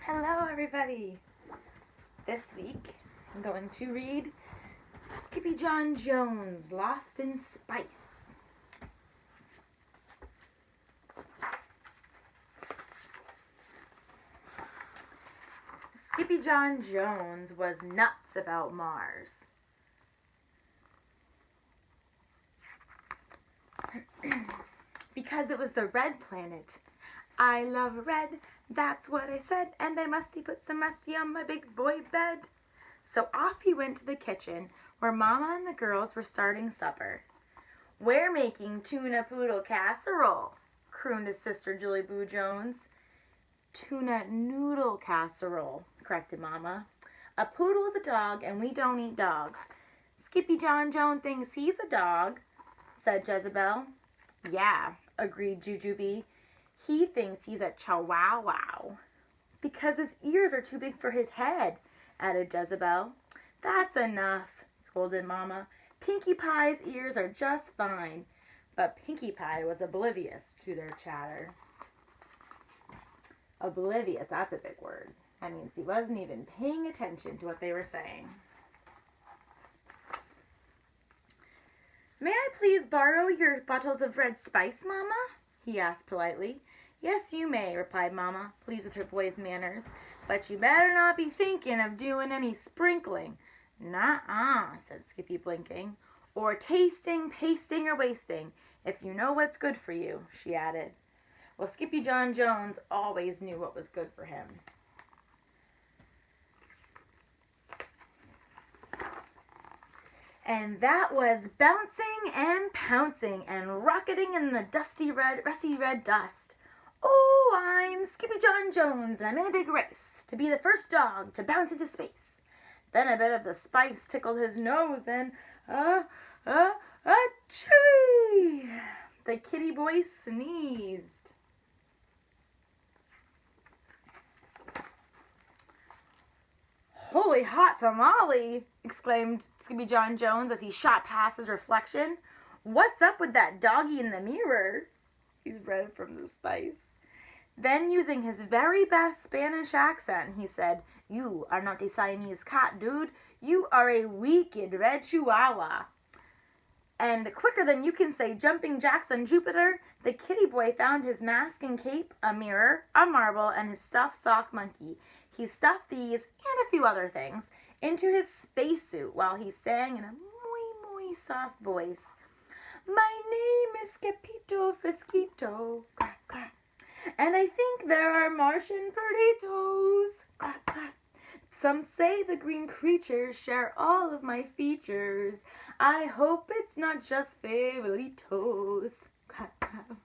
Hello everybody! This week I'm going to read Skippyjon Jones, Lost in Spice. Skippyjon Jones was nuts about Mars. Because it was the red planet. I love red, that's what I said, and I musty put some musty on my big boy bed. So off he went to the kitchen, where Mama and the girls were starting supper. We're making tuna poodle casserole, crooned his sister Julie Boo Jones. Tuna noodle casserole, corrected Mama. A poodle is a dog, and we don't eat dogs. Skippyjon Jones thinks he's a dog, said Jezebel. Yeah, agreed Jujubee. He thinks he's a chihuahua because his ears are too big for his head, added Jezebel. That's enough, scolded Mama. Pinkie Pie's ears are just fine. But Pinkie Pie was oblivious to their chatter. Oblivious, that's a big word. That means he wasn't even paying attention to what they were saying. May I please borrow your bottles of red spice, Mama? He asked politely. Yes, you may, replied Mama, pleased with her boy's manners. But you better not be thinking of doing any sprinkling. Nuh-uh, said Skippy, blinking. Or tasting, pasting, or wasting, if you know what's good for you, she added. Well, Skippyjon Jones always knew what was good for him. And that was bouncing and pouncing and rocketing in the rusty red dust. Oh, I'm Skippyjon Jones, and I'm in a big race to be the first dog to bounce into space. Then a bit of the spice tickled his nose, and achoo! The kitty boy sneezed. Holy hot tamale! Exclaimed Skippyjon Jones as he shot past his reflection. What's up with that doggy in the mirror? He's bred from the spice. Then, using his very best Spanish accent, he said, You are not a Siamese cat, dude. You are a wicked red chihuahua. And quicker than you can say jumping jacks on Jupiter, the kitty boy found his mask and cape, a mirror, a marble, and his stuffed sock monkey. He stuffed these, and a few other things, into his spacesuit while he sang in a muy soft voice. My name is Skippito Frisquito, quack, quack. And I think there are Martian burritos, quack, quack. Some say the green creatures share all of my features. I hope it's not just favoritos, quack, quack.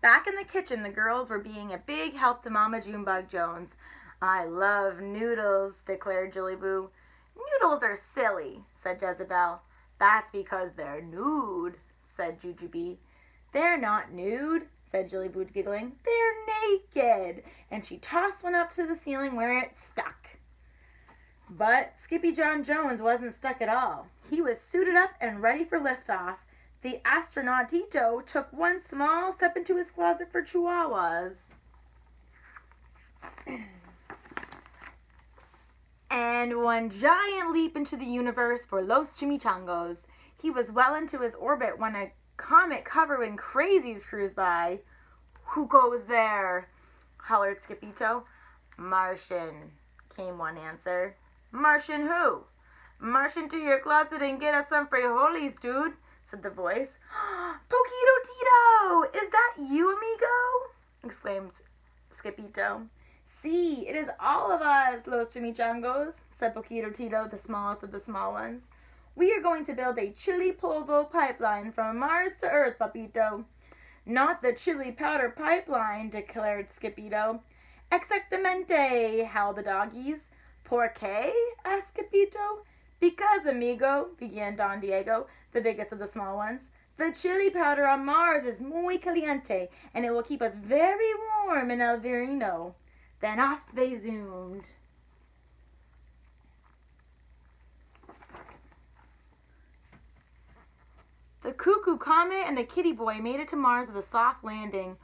Back in the kitchen, the girls were being a big help to Mama Junebug Jones. I love noodles, declared Julie Boo. Noodles are silly, said Jezebel. That's because they're nude, said Jujubee. They're not nude, said Julie Boo, giggling. They're naked. And she tossed one up to the ceiling where it stuck. But Skippyjon Jones wasn't stuck at all. He was suited up and ready for liftoff. The astronautito took one small step into his closet for chihuahuas. And one giant leap into the universe for Los Chimichangos. He was well into his orbit when a comet covered in crazies cruised by. Who goes there? Hollered Skippito. Martian, came one answer. Martian who? Martian to your closet and get us some frijoles, dude, said the voice. Poquito Tito! Is that you, amigo? Exclaimed Skippito. See, it is all of us, Los Chimichangos, said Poquito Tito, the smallest of the small ones. We are going to build a chili polvo pipeline from Mars to Earth, Papito. Not the chili powder pipeline, declared Skippito. Exactamente, howled the doggies. Por qué? asked Skippito. Because, amigo, began Don Diego, the biggest of the small ones. The chili powder on Mars is muy caliente, and it will keep us very warm in El Virino. Then off they zoomed. The cuckoo comet and the kitty boy made it to Mars with a soft landing.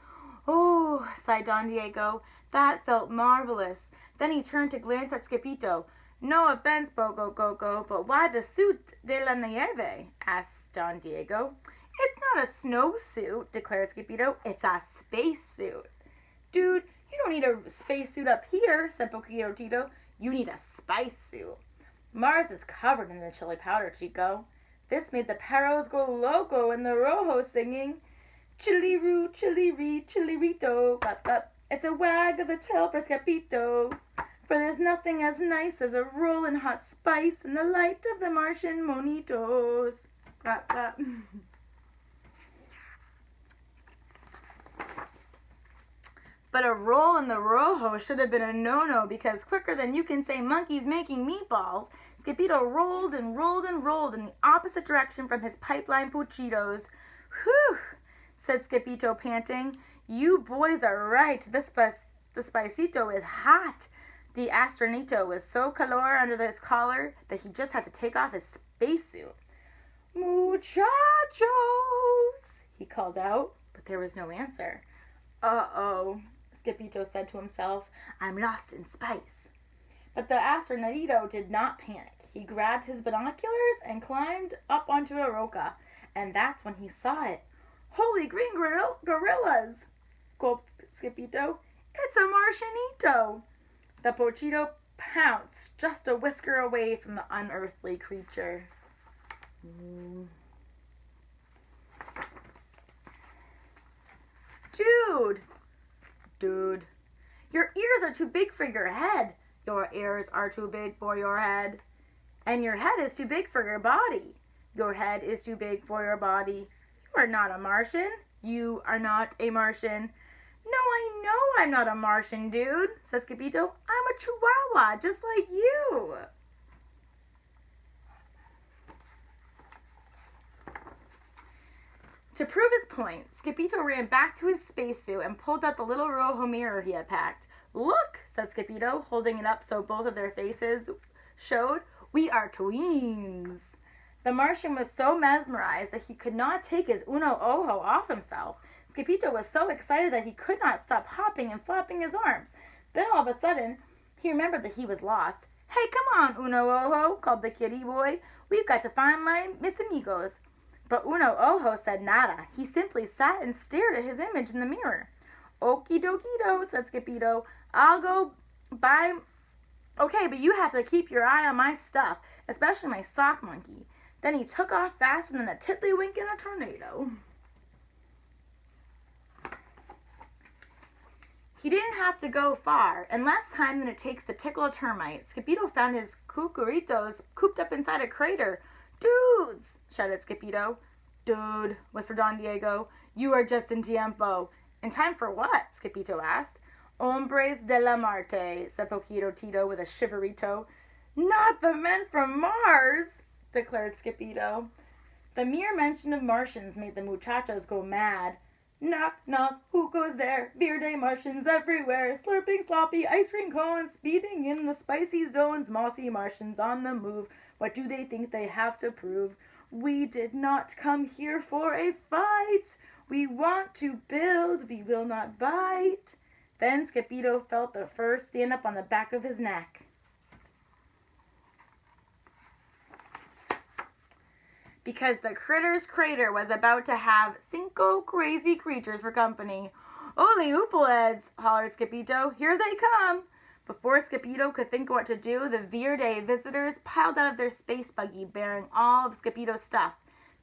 Oh, sighed Don Diego. That felt marvelous. Then he turned to glance at Skippyjo. No offense, Bogo Gogo, but why the suit de la nieve? Asked Don Diego. It's not a snowsuit, declared Skippyjo. It's a spacesuit. Dude, you don't need a spacesuit up here, said Poquito Tito. You need a spice suit. Mars is covered in the chili powder, Chico. This made the perros go loco and the rojo singing, Chili-roo, chili-ree, chili-rito, but it's a wag of the tail for Skippyjo. For there's nothing as nice as a roll in hot spice in the light of the Martian monitos. But a roll in the rojo should have been a no-no because quicker than you can say monkeys making meatballs, Skippyjo rolled and rolled and rolled in the opposite direction from his pipeline puchitos. Whew, said Skippyjo, panting. You boys are right. The spicito is hot. The astronito was so calor under his collar that he just had to take off his spacesuit. Muchachos, he called out, but there was no answer. Uh-oh, Skippyjo said to himself. I'm lost in space. But the astronito did not panic. He grabbed his binoculars and climbed up onto a roca, and that's when he saw it. Holy green gorillas, gulped Skippyjo. It's a Martianito. The pochito pounced just a whisker away from the unearthly creature. Dude, your ears are too big for your head. Your ears are too big for your head. And your head is too big for your body. Your head is too big for your body. You are not a Martian. You are not a Martian. No, I know I'm not a Martian, dude, says Skippyjo. I'm a Chihuahua, just like you. To prove his point, Skippyjo ran back to his spacesuit and pulled out the little rojo mirror he had packed. Look, said Skippyjo, holding it up so both of their faces showed. We are twins. The Martian was so mesmerized that he could not take his uno ojo off himself. Skippyjo was so excited that he could not stop hopping and flapping his arms. Then all of a sudden, he remembered that he was lost. Hey, come on, uno ojo, called the kitty boy. We've got to find my mis amigos. But uno ojo said nada. He simply sat and stared at his image in the mirror. Okie dokie, said Skippyjo. I'll go buy... Okay, but you have to keep your eye on my stuff, especially my sock monkey. Then he took off faster than a tiddlywink in a tornado. He didn't have to go far, and less time than it takes to tickle a termite. Skippyjo found his cucuritos cooped up inside a crater. Dudes, shouted Skippyjo. Dude, whispered Don Diego. You are just in tiempo. In time for what? Skippyjo asked. Hombres de la Marte, said Poquito Tito with a shiverito. Not the men from Mars, declared Skippyjo. The mere mention of Martians made the muchachos go mad. Knock, knock, who goes there? Beer day Martians everywhere, slurping sloppy ice cream cones, speeding in the spicy zones, mossy Martians on the move. What do they think they have to prove? We did not come here for a fight. We want to build, we will not bite. Then Skippyjo felt the fur stand up on the back of his neck. Because the Critter's Crater was about to have 5 crazy creatures for company. Ole oopleheads, hollered Skippyjo. Here they come. Before Skippyjo could think what to do, the Veer Day visitors piled out of their space buggy bearing all of Skippyjo's stuff.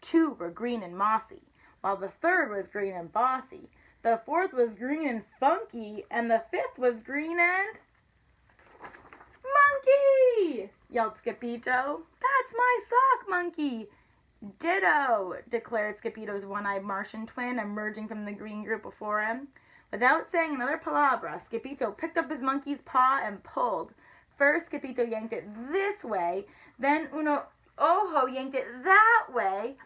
2 were green and mossy, while the 3rd was green and bossy. The 4th was green and funky, and the 5th was green and... Monkey! Yelled Skippyjo. That's my sock monkey! Ditto, declared Skippyjo's one-eyed Martian twin, emerging from the green group before him. Without saying another palabra, Skippyjo picked up his monkey's paw and pulled. First, Skippyjo yanked it this way, then Uno Ojo yanked it that way.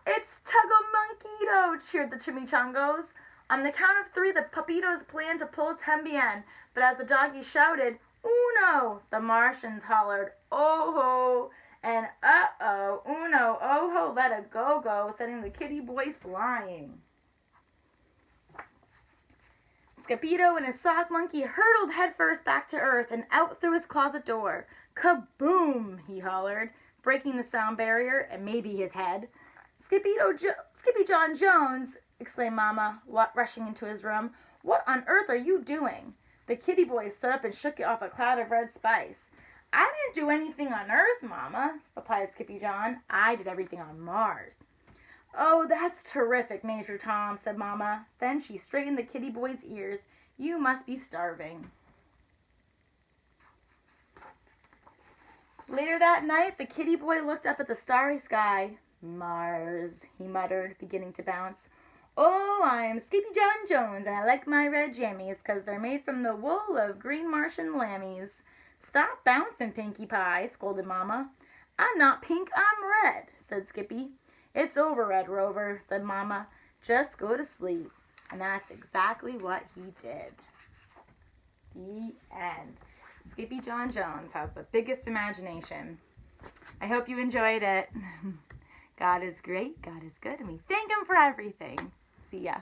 It's Tuggo-Monkito, cheered the chimichangos. On the count of 3, the pupitos planned to pull Tambien, but as the doggy shouted, Uno, the Martians hollered, Ojo, And uh-oh, uno, oh-ho, let a go-go, sending the kitty boy flying. Skippyjon and his sock monkey hurtled headfirst back to earth and out through his closet door. Kaboom, he hollered, breaking the sound barrier and maybe his head. Skippyjon Jones, exclaimed Mama, rushing into his room. What on earth are you doing? The kitty boy stood up and shook it off a cloud of red spice. I didn't do anything on Earth, Mama, replied Skippyjon. I did everything on Mars. Oh, that's terrific, Major Tom, said Mama. Then she straightened the kitty boy's ears. You must be starving. Later that night, the kitty boy looked up at the starry sky. Mars, he muttered, beginning to bounce. Oh, I'm Skippyjon Jones, and I like my red jammies, 'cause they're made from the wool of green Martian lammies. Stop bouncing, Pinkie Pie, scolded Mama. I'm not pink, I'm red, said Skippy. It's over, Red Rover, said Mama. Just go to sleep. And that's exactly what he did. The end. Skippyjon Jones has the biggest imagination. I hope you enjoyed it. God is great, God is good, and we thank him for everything. See ya.